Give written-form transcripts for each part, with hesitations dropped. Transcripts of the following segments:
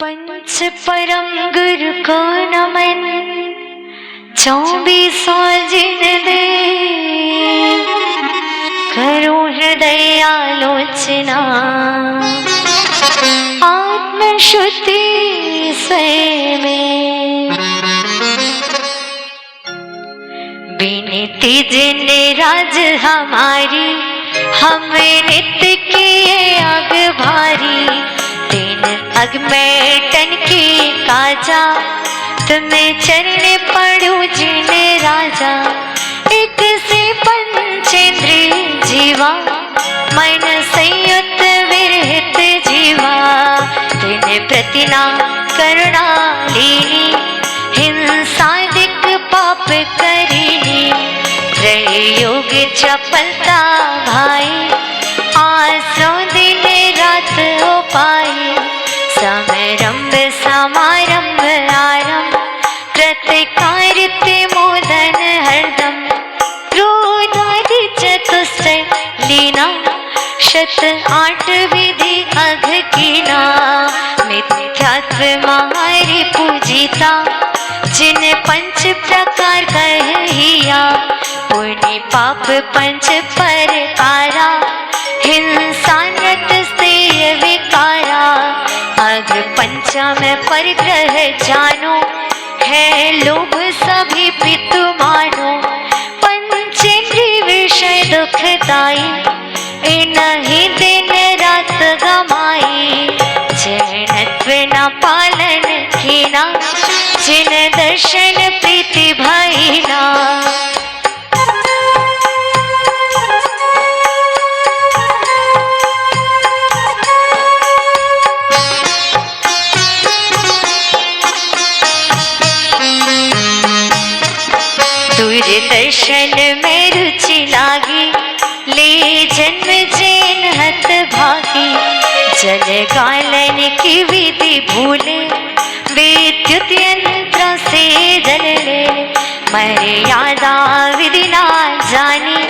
पंच परम गुरु को नमन, 24 जिन दे करो हृदय आलोचना। आत्मशुद्धि में विनती जिन राज हमारी, हमें नित्य किए आग भारी। तीन अग में टनकी काजा, तुम्हें चरण पड़ू जिन राजा। एक से पंचेंद्रिय जीवा, मन संयुक्त विरहित जीवा। तीन प्रतिना करुणा लीनी, हिंसादिक पाप करीनी। त्रयोग चपलता भाई, आसो दिन रात हो पाई। समारंभ समारंभ आरंभ, कृतकार्यते मोदन हरदम। क्रोधादि चतुष्टय लीना, 108 विधि अघ कीना। मिथ्यात्व महारी पूजिता, जिन पंच प्रकार कहिया। पुण्य पाप पंच परकारा, हिंसा नृत स्त्रीय विकारा। अघ पंचम परग्रह जानो, है लोभ सभी पितु मानो। पंचेंद्रिय विषय दुखदाई, इन्हीं दिन रात गमाई। जैनत्व न पालन कीना, जिन दर्शन प्रीति भईना। दूरदर्शन में रुचि लागी, ले जन्म जैन हत भागी। जल गालन की विधि भूले, विद्युत यंत्र से जल ले। मर्यादा विधि ना जानी,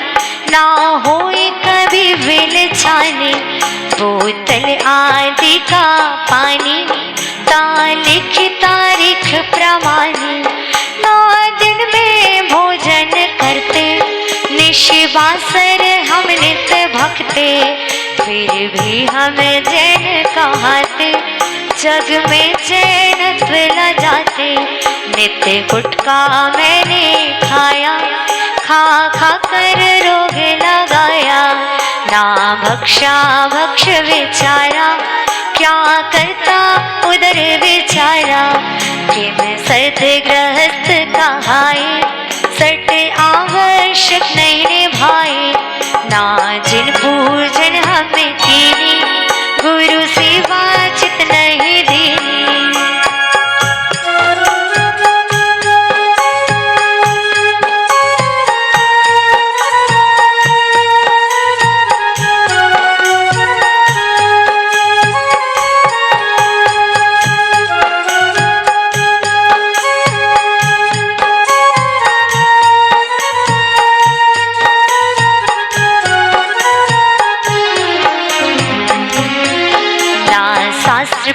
ना होए कभी विल छानी। बोतल आदि का पानी, तारीख तारीख प्रमाणी। 9 दिन में भोजन करते, निशिवासर हम नित्य भक्ते। फिर भी हम जैन कहते, जग में जैनत्व न जाते। नित्य गुटखा मैंने खाया, खा खा कर रोग लगाया। ना भक्षा भक्ष विचारा, क्या करता उधर विचारा। किम सत गृहस्थ कहाए, सट आवश्यक नहीं निभाए। ना जिन पूजन हमें कीनी, गुरु सेवा चित नहीं दीनी।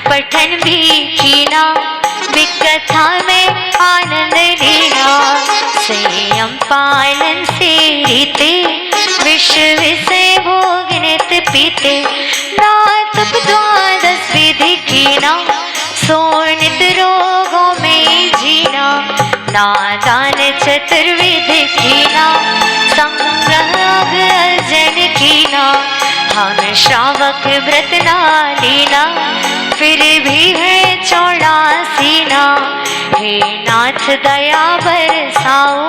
पठन भी कीना, विकथा में आनंद लेना। संयम पालन से रीते, विश्व से भोग नित्य पीते। ना तप 12 विधि कीना, सो नित रोगों में जीना। ना दान चतुर्विधि कीना, संग्रह अर्जन कीना। हम श्रावक व्रत ना लीना, फिर भी है चौड़ा सीना। हे नाथ दया बरसाओ,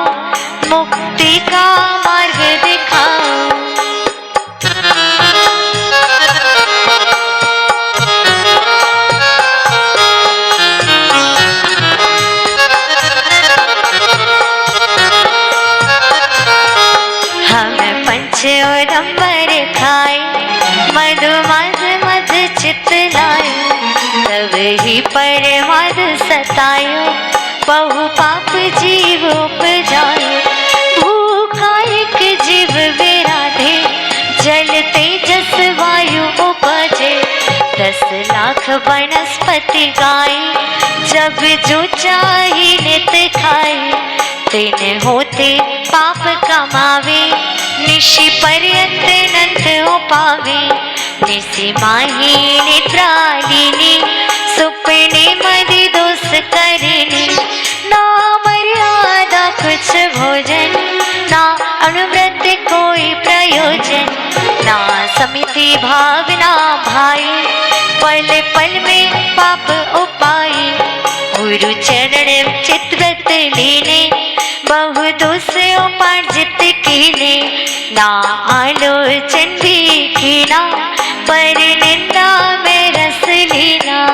मुक्ति का मार्ग दिखाओ। हम पंचोदंबर खाए, मधुमध मध चित लाए। तब ही परमाद सतायो, बहु पाप जीव उपजायो। भूखायक जीव विराधे, जल तेजस वायु उपजे। 10 10,00,000 वनस्पति गाए, जब जो चाहे नित खाए। दिन होते पाप कमावे, निशि पर्यंत नंत हो पावे। निशि माही निद्रालिनी, सुपने मदि दोष करनी। ना मर्यादा कुछ भोजन, ना अनुव्रत कोई प्रयोजन। ना समिति भावना भाई, पल पल में पाप उपाय। गुरु चरण चितव्रत लेने, बहु दोष उपार्जित कीने। ना आलोचन भी कीना, पर निंदा में रस लीना।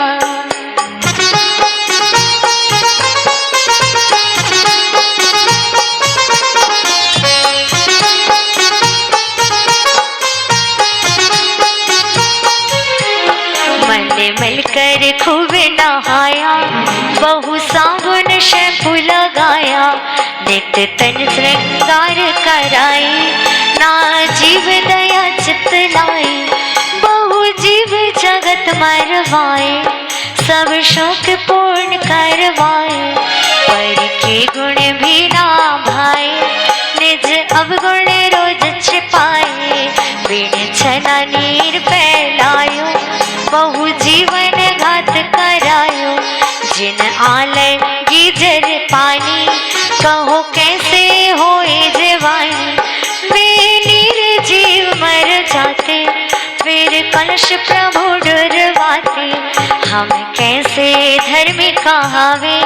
मिलकर खूब नहाया, बहु साबुन शैम्पू लगाया। नित तन श्रृंगार कराए, ना जीव दया चित लाए। बहु जीव जगत मरवाए, सब शौक पूर्ण करवाए। पर के गुण भी ना भाए, निज अवगुण रोज छिपाए। बिन छला नीर फैलायो, बहु जीवन घात करायो। जिन आलय गीजर पानी, कहो कैसे होए जवानी। वे निर्जीव मर जाते, फिर कलश प्रभु डुरवाते। हम कैसे धर्म कहावे,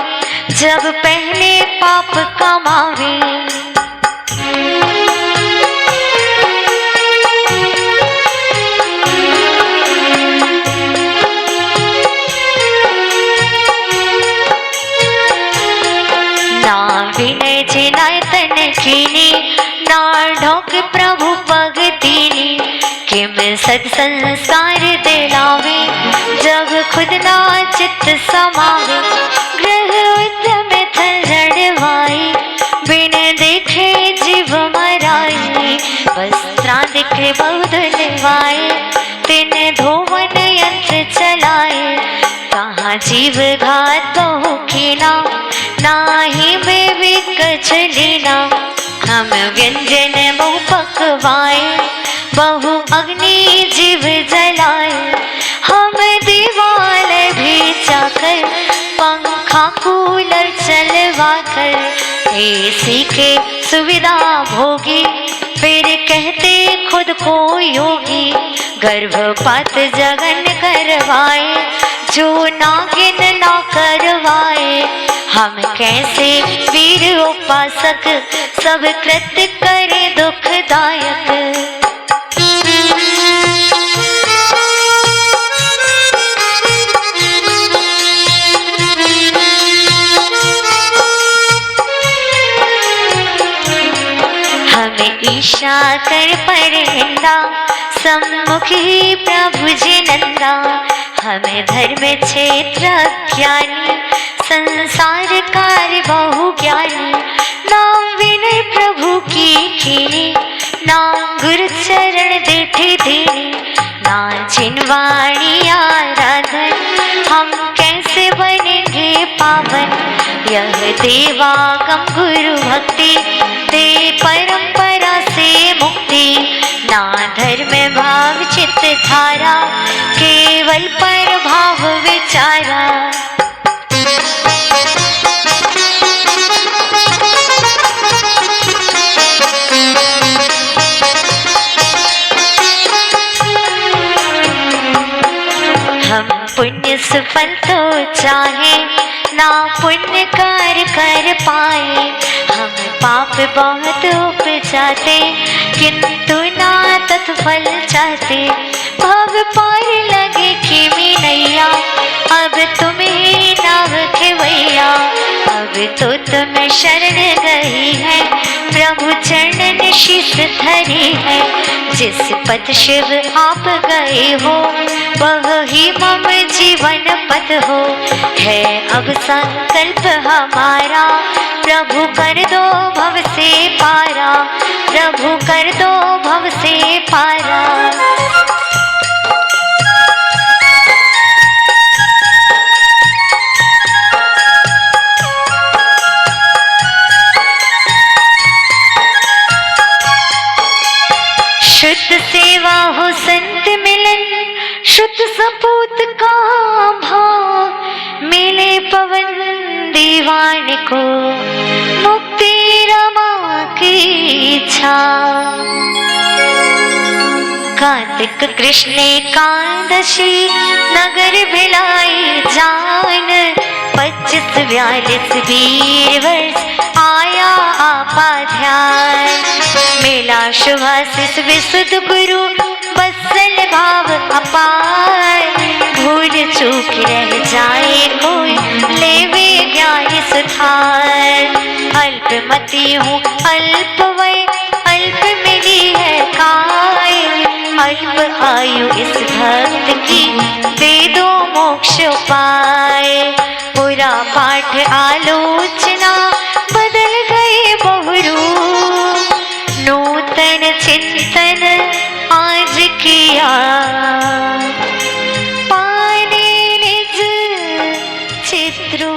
जब पहले पाप कमावे। विनय जिनाय तन कीनी, ना ढोक प्रभु पग दीनी। किम सद संस्कार दिलावे, जब खुद ना चित्त समावे। ग्रह उद्यम थल जड़वाई, बिन देखे जीव मराई। वस्त्रादिक बहुत धुलवाए, तिन धोवन यंत्र चलाए। कहाँ जीव घात बहु कीना, नाही बेबी कछ लीना। हम व्यंजन बहु पकवाए, बहु अग्नि जीव जलाए। हम दीवाल भी जाकर, पंखा कूलर चलवा कर। एसी के सुविधा भोगी, फिर कहते खुद को योगी। गर्भपात जगन करवाए, जो नागिन ना करवाए। हम कैसे वीर उपासक, सब कृत्य करे दुखदायक। हमें ईशा कर पर निंदा, सम्मुख ही प्रभु जी नंदा। हमें धर्म क्षेत्र ज्ञानी, संसार कार्य बहु ज्ञानी। नाम विनय प्रभु की कीनी, नाम गुरु चरण देठी देनी। ना जिनवाणी आराधन, हम कैसे बनेंगे पावन। यह देवागम गुरु भक्ति, दे परंपरा से मुक्ति। ना धर्म भाव चित्त धारा, केवल पर भाव विचारा। हम पुण्य सफल तो चाहे, ना पुण्य कार्य कर पाए। हम पाप बहुत उपजाते, किंतु ना तत्फल चाहते। भव पार लगे खेमी नैया, अब तुम्हें नाव खेवैया। अब तो तुम शरण गई है, प्रभु चरणन शीश धरी है। जिस पथ शिव आप गए हो, वह ही मम जीवन पथ हो। है अब संकल्प हमारा, प्रभु कर दो भव से पारा। प्रभु कर दो भव से पारा। दीवान को मुक्ति रमा की इच्छा। कार्तिक कृष्ण एकादशी नगर भिलाई जान, 25-42 वीर वर्ष आया आपा ध्यान। मेला शुभाशिष विशुद्ध गुरु बसल भाव अपार, भूल चूक रह जाए कोई लेवे ज्ञान सुधार। अल्पमति हूँ अल्प वय अल्प मिली है काय, अल्प आयु इस भक्त की दे दो मोक्ष पाए। पूरा पाठ आलोचना बदल गए बहुरू, नूतन चिंतन आज किया पाने निज चित्रू।